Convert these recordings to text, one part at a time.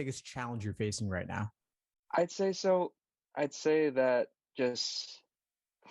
biggest challenge you're facing right now? I'd say so. I'd say that just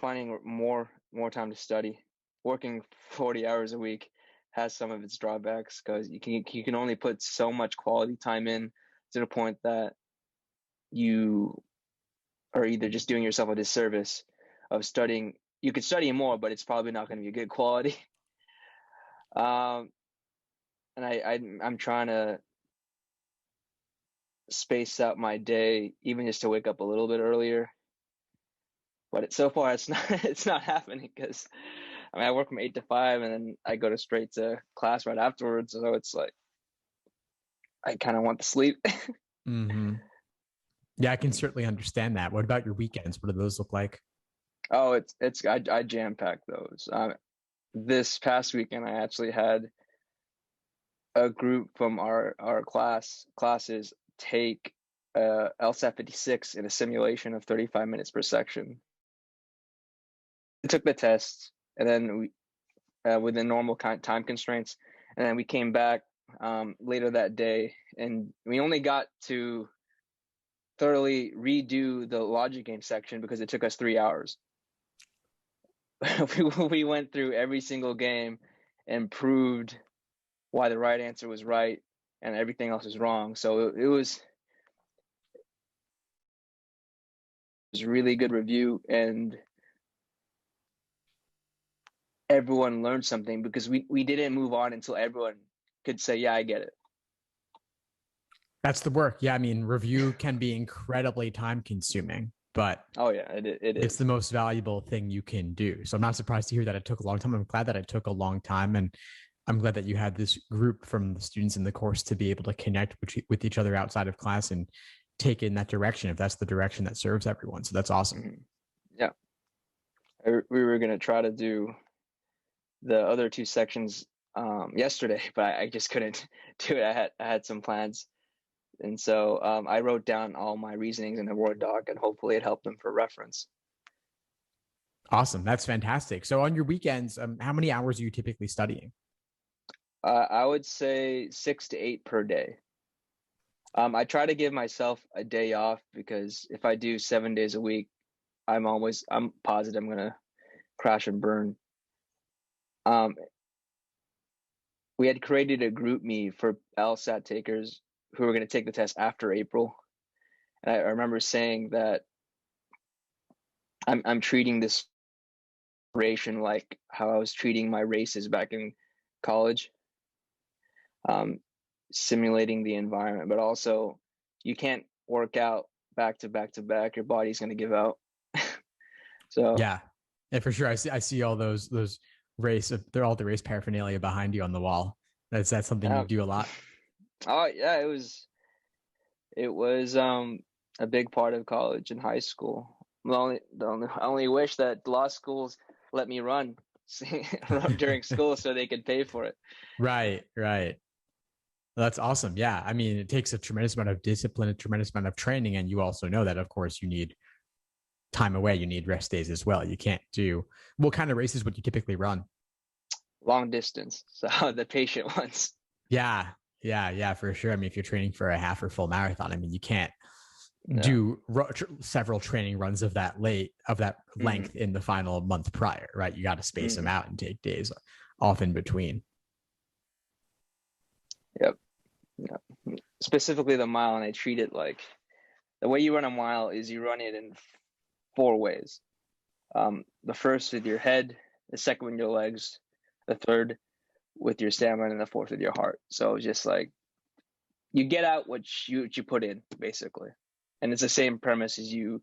finding more time to study, working 40 hours a week has some of its drawbacks because you can only put so much quality time in to the point that you are either just doing yourself a disservice of studying. You could study more, but it's probably not going to be a good quality. Um, and I'm trying to space out my day, even just to wake up a little bit earlier. But so far, it's not it's not happening because I work from 8 to 5, and then I go straight to class right afterwards. So it's like I kind of want to sleep. Mm-hmm. Yeah, I can certainly understand that. What about your weekends? What do those look like? Oh, I jam pack those. This past weekend, I actually had a group from our classes take LSAT 56 in a simulation of 35 minutes per section. We took the tests, and then within normal time constraints, and then we came back later that day, and we only got to thoroughly redo the logic game section because it took us 3 hours. We went through every single game and proved why the right answer was right and everything else was wrong. So it was a really good review, and everyone learned something because we didn't move on until everyone could say, yeah, I get it. That's the work. Yeah, I mean, review can be incredibly time consuming, but oh yeah, it it's is. the most valuable thing you can do. So I'm not surprised to hear that it took a long time. I'm glad that it took a long time. And I'm glad that you had this group from the students in the course to be able to connect with each other outside of class and take in that direction if that's the direction that serves everyone. So that's awesome. Mm-hmm. Yeah. We were going to try to do the other two sections yesterday, but I just couldn't do it. I had some plans. And so I wrote down all my reasonings in a Word doc, and hopefully it helped them for reference. Awesome. That's fantastic. So on your weekends, how many hours are you typically studying? I would say 6 to 8 per day. I try to give myself a day off because if I do 7 days a week, I'm positive I'm gonna crash and burn. We had created a group me for LSAT takers who were going to take the test after April, and I remember saying that I'm treating this ration like how I was treating my races back in college, simulating the environment, but also you can't work out back to back to back. Your body's going to give out. So yeah, for sure. I see all those they're all the race paraphernalia behind you on the wall. That's something you do a lot. Oh yeah, it was a big part of college and high school. I only wish that law schools let me run during school so they could pay for it. Right. That's awesome. Yeah. I mean, it takes a tremendous amount of discipline, a tremendous amount of training. And you also know that, of course, you need time away. You need rest days as well. You can't do, what kind of races would you typically run? Long distance. So the patient ones. Yeah, for sure. I mean, if you're training for a half or full marathon, I mean, you can't do several training runs of that length in the final month prior, right? You got to space them out and take days off in between. Yep. Specifically the mile, and I treat it like the way you run a mile is you run it in 4 ways. The first with your head, the second with your legs, the third with your stamina, and the fourth with your heart. So just like you get out what you put in, basically. And it's the same premise as you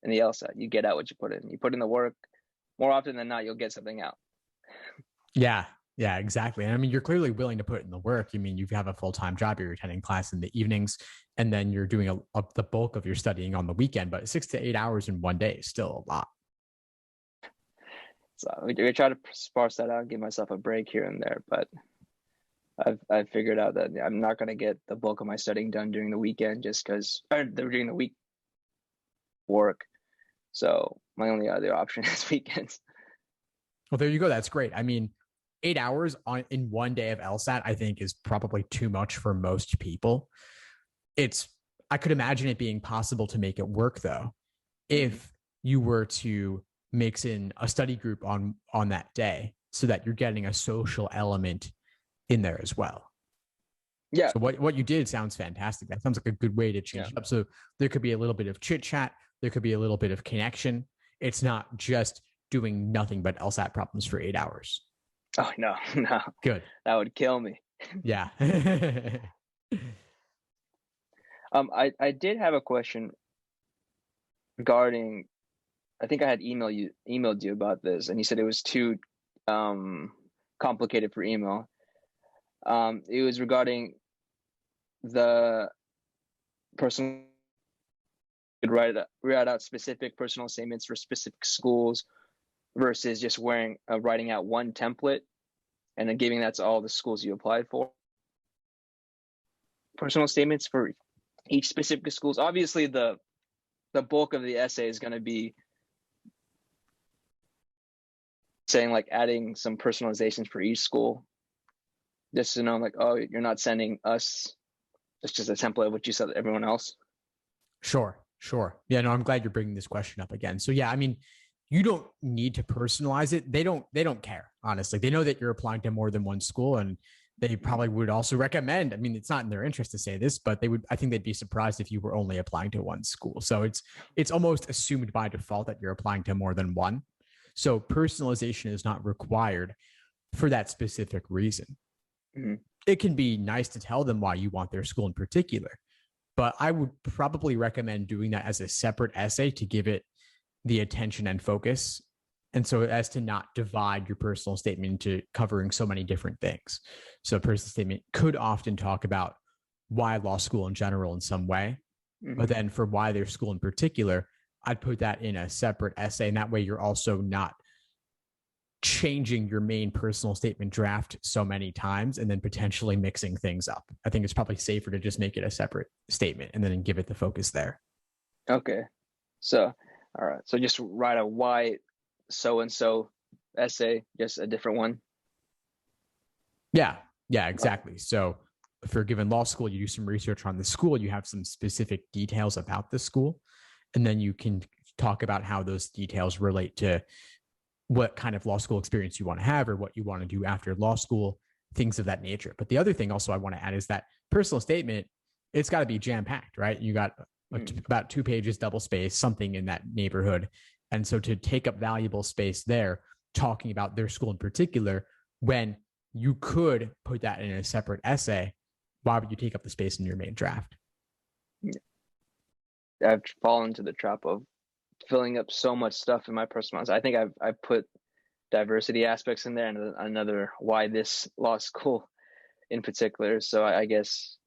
in the LSAT. You get out what you put in. You put in the work. More often than not, you'll get something out. Yeah, exactly. And I mean, you're clearly willing to put in the work. You mean you have a full-time job, you're attending class in the evenings, and then you're doing the bulk of your studying on the weekend, but 6 to 8 hours in one day is still a lot. So we try to sparse that out and give myself a break here and there, but I've figured out that I'm not going to get the bulk of my studying done during the weekend just because they're during the week work. So my only other option is weekends. Well, there you go. That's great. I mean, 8 hours in one day of LSAT, I think, is probably too much for most people. I could imagine it being possible to make it work though, if you were to mix in a study group on that day so that you're getting a social element in there as well. Yeah. So what you did sounds fantastic. That sounds like a good way to change Yeah. it up. So there could be a little bit of chit chat. There could be a little bit of connection. It's not just doing nothing but LSAT problems for 8 hours. Oh no, no, Good. that would kill me. Yeah. I did have a question regarding. I think I had emailed you about this, and you said it was too complicated for email. It was regarding the person could write out specific personal statements for specific schools versus just writing out one template and then giving that to all the schools you applied for. Personal statements for each specific schools. Obviously, the bulk of the essay is going to be saying like adding some personalizations for each school, just to know like, oh, you're not sending us. It's just a template of what you said to everyone else. Sure. Yeah, no, I'm glad you're bringing this question up again. So yeah, I mean, you don't need to personalize it. They don't care, honestly. They know that you're applying to more than one school, and they probably would also recommend. I mean, it's not in their interest to say this, but I think they'd be surprised if you were only applying to one school. So it's almost assumed by default that you're applying to more than one. So personalization is not required for that specific reason. Mm-hmm. It can be nice to tell them why you want their school in particular, but I would probably recommend doing that as a separate essay to give it the attention and focus. And so as to not divide your personal statement into covering so many different things. So a personal statement could often talk about why law school in general in some way, but then for why their school in particular, I'd put that in a separate essay. And that way you're also not changing your main personal statement draft so many times and then potentially mixing things up. I think it's probably safer to just make it a separate statement and then give it the focus there. Okay. So, all right. So just write a why so-and-so essay, just a different one. Yeah, exactly. So for a given law school, you do some research on the school, you have some specific details about the school, and then you can talk about how those details relate to what kind of law school experience you want to have or what you want to do after law school, things of that nature. But the other thing also I want to add is that personal statement, it's got to be jam-packed, right? You got about 2 pages, double space, something in that neighborhood. And so to take up valuable space there, talking about their school in particular, when you could put that in a separate essay, why would you take up the space in your main draft? I've fallen into the trap of filling up so much stuff in my personal. I think I've put diversity aspects in there and another why this law school in particular. So I guess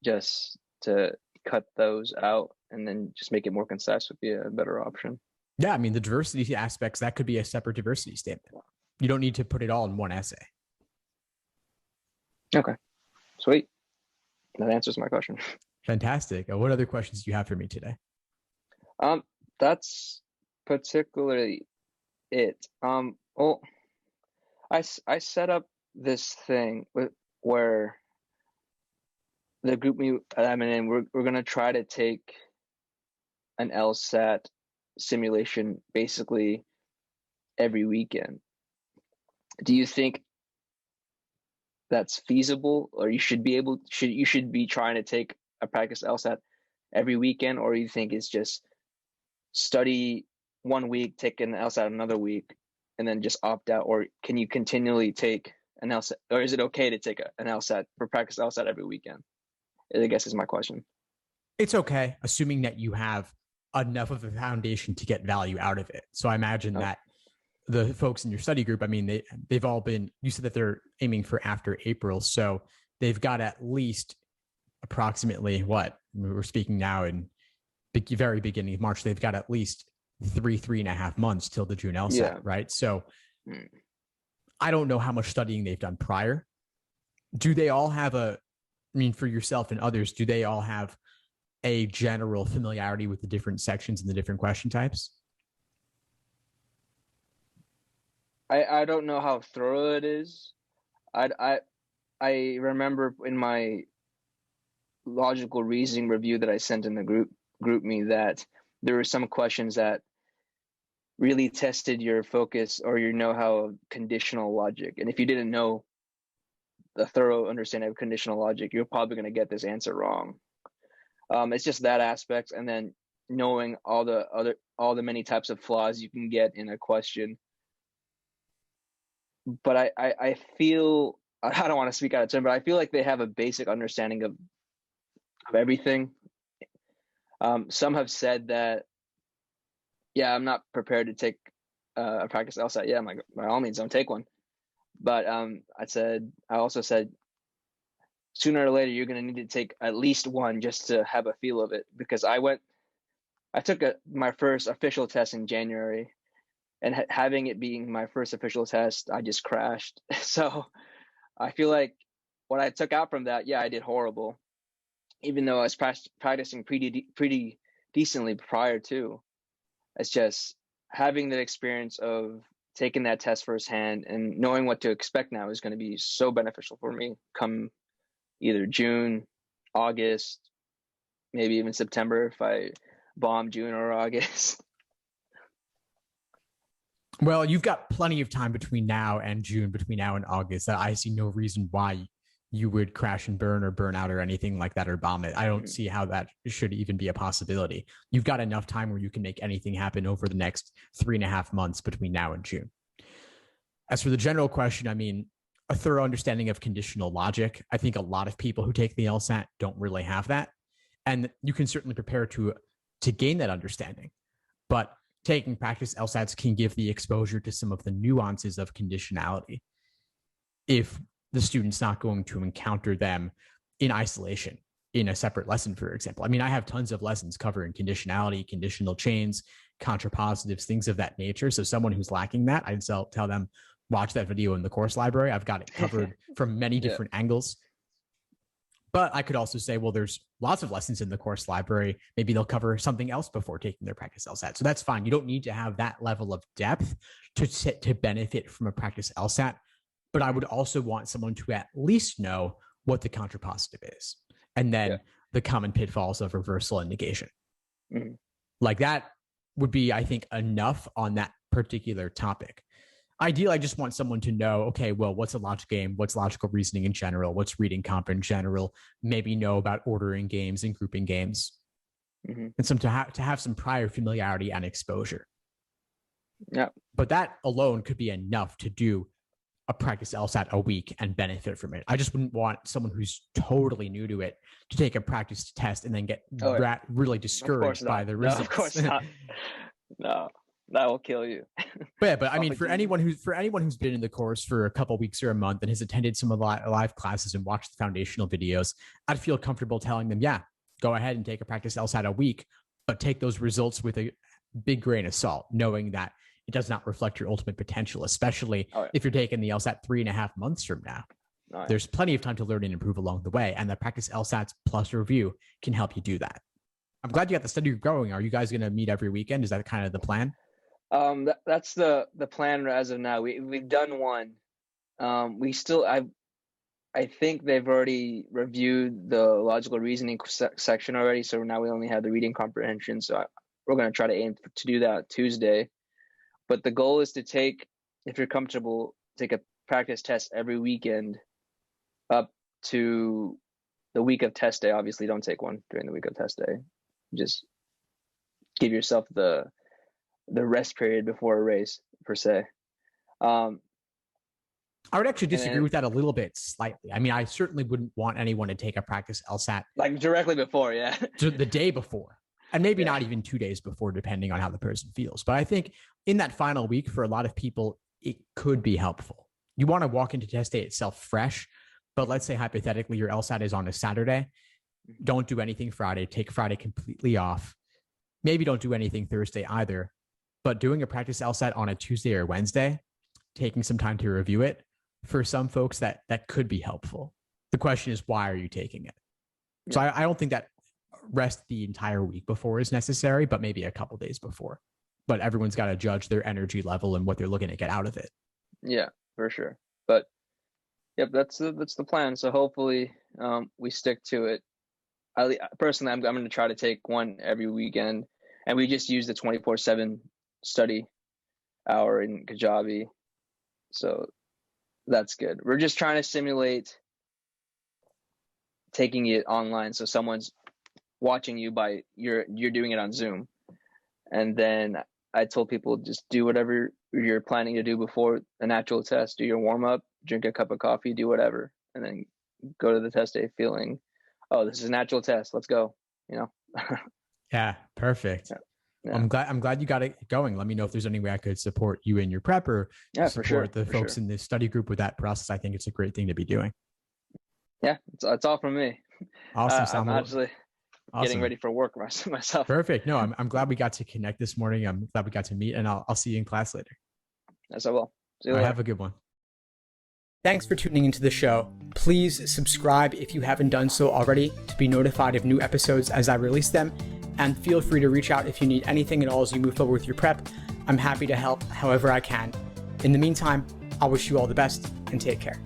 just to cut those out and then just make it more concise would be a better option. Yeah, I mean, the diversity aspects, that could be a separate diversity statement. You don't need to put it all in one essay. Okay, sweet. That answers my question. Fantastic. What other questions do you have for me today? That's particularly it. Well, I set up this thing where the group I'm in, we're gonna try to take an LSAT simulation basically every weekend. Do you think that's feasible, or you should be trying to take a practice LSAT every weekend, or you think it's just study 1 week, take an LSAT another week, and then just opt out? Or can you continually take an LSAT, or is it okay to take an LSAT for practice LSAT every weekend? I guess is my question. It's okay, assuming that you have enough of a foundation to get value out of it. So I imagine that the folks in your study group, I mean, they've all been, you said that they're aiming for after April. So they've got at least approximately we're speaking now in the very beginning of March, they've got at least 3.5 months till the June LSAT, right? So I don't know how much studying they've done prior. Do they all have for yourself and others, do they all have a general familiarity with the different sections and the different question types? I don't know how thorough it is. I remember in my logical reasoning review that I sent in the group me that there were some questions that really tested your focus or your know-how of conditional logic. And if you didn't know the thorough understanding of conditional logic, you're probably going to get this answer wrong. It's just that aspect, and then knowing all the many types of flaws you can get in a question. But I feel, I don't want to speak out of turn, but I feel like they have a basic understanding of everything. Some have said that, yeah, I'm not prepared to take a practice LSAT. Yeah, I'm like, by all means, don't take one. But I also said, sooner or later, you're going to need to take at least one just to have a feel of it. Because I took my first official test in January, and having it being my first official test, I just crashed. So I feel like what I took out from that, yeah, I did horrible, even though I was practicing pretty decently prior to. It's just having the experience of taking that test firsthand and knowing what to expect now is going to be so beneficial for me come either June, August, maybe even September if I bomb June or August. Well, you've got plenty of time between now and June, between now and August, that I see no reason why you would crash and burn or burn out or anything like that or bomb it. I don't see how that should even be a possibility. You've got enough time where you can make anything happen over the next 3.5 months between now and June. As for the general question, I mean, a thorough understanding of conditional logic. I think a lot of people who take the LSAT don't really have that. And you can certainly prepare to gain that understanding. But taking practice LSATs can give the exposure to some of the nuances of conditionality if the student's not going to encounter them in isolation in a separate lesson, for example. I mean, I have tons of lessons covering conditionality, conditional chains, contrapositives, things of that nature. So someone who's lacking that, I'd tell them, watch that video in the course library. I've got it covered from many different angles. But I could also say, well, there's lots of lessons in the course library. Maybe they'll cover something else before taking their practice LSAT. So that's fine. You don't need to have that level of depth to benefit from a practice LSAT. But I would also want someone to at least know what the contrapositive is. And then the common pitfalls of reversal and negation. Mm-hmm. Like that would be, I think, enough on that particular topic. Ideally, I just want someone to know, okay, well, what's a logic game? What's logical reasoning in general? What's reading comp in general? Maybe know about ordering games and grouping games. Mm-hmm. And some to have some prior familiarity and exposure. Yeah. But that alone could be enough to do a practice LSAT a week and benefit from it. I just wouldn't want someone who's totally new to it to take a practice test and then get really discouraged by the results. No, of course not. No. That will kill you. But I mean, for anyone who's been in the course for a couple of weeks or a month and has attended some of the live classes and watched the foundational videos, I'd feel comfortable telling them, yeah, go ahead and take a practice LSAT a week, but take those results with a big grain of salt, knowing that it does not reflect your ultimate potential, especially if you're taking the LSAT 3.5 months from now. There's plenty of time to learn and improve along the way, and the practice LSATs plus review can help you do that. I'm glad you got the study group going. Are you guys going to meet every weekend? Is that kind of the plan? That's the plan as of now. We've done one. We still, I think they've already reviewed the logical reasoning section already. So now we only have the reading comprehension. So we're going to try to aim to do that Tuesday. But the goal is to if you're comfortable, take a practice test every weekend up to the week of test day. Obviously, don't take one during the week of test day. Just give yourself the rest period before a race, per se. I would actually disagree with that a little bit slightly. I mean, I certainly wouldn't want anyone to take a practice LSAT like directly before, the day before, and maybe not even 2 days before, depending on how the person feels. But I think in that final week, for a lot of people, it could be helpful. You want to walk into test day itself fresh, but let's say hypothetically your LSAT is on a Saturday. Don't do anything Friday. Take Friday completely off. Maybe don't do anything Thursday either. But doing a practice LSAT on a Tuesday or Wednesday, taking some time to review it, for some folks that could be helpful. The question is, why are you taking it? Yeah. So I don't think that rest the entire week before is necessary, but maybe a couple days before. But everyone's got to judge their energy level and what they're looking to get out of it. Yeah, for sure. But yep, that's the plan. So hopefully we stick to it. personally, I'm going to try to take one every weekend, and we just use the 24/7 study hour in Kajabi, so that's good. We're just trying to simulate taking it online, so someone's watching you by you're doing it on Zoom, and then I told people just do whatever you're planning to do before an actual test. Do your warm up, drink a cup of coffee, do whatever, and then go to the test day feeling, oh, this is an actual test. Let's go. Yeah, perfect. Yeah. I'm glad you got it going. Let me know if there's any way I could support you and your prep, or support the folks in this study group with that process. I think it's a great thing to be doing. Yeah, it's all from me. Awesome, Sam. I'm actually getting ready for work myself. Perfect. No, I'm glad we got to connect this morning. I'm glad we got to meet, and I'll see you in class later. Yes, I will. See you later. Have a good one. Thanks for tuning into the show. Please subscribe if you haven't done so already to be notified of new episodes as I release them. And feel free to reach out if you need anything at all as you move forward with your prep. I'm happy to help however I can. In the meantime, I wish you all the best and take care.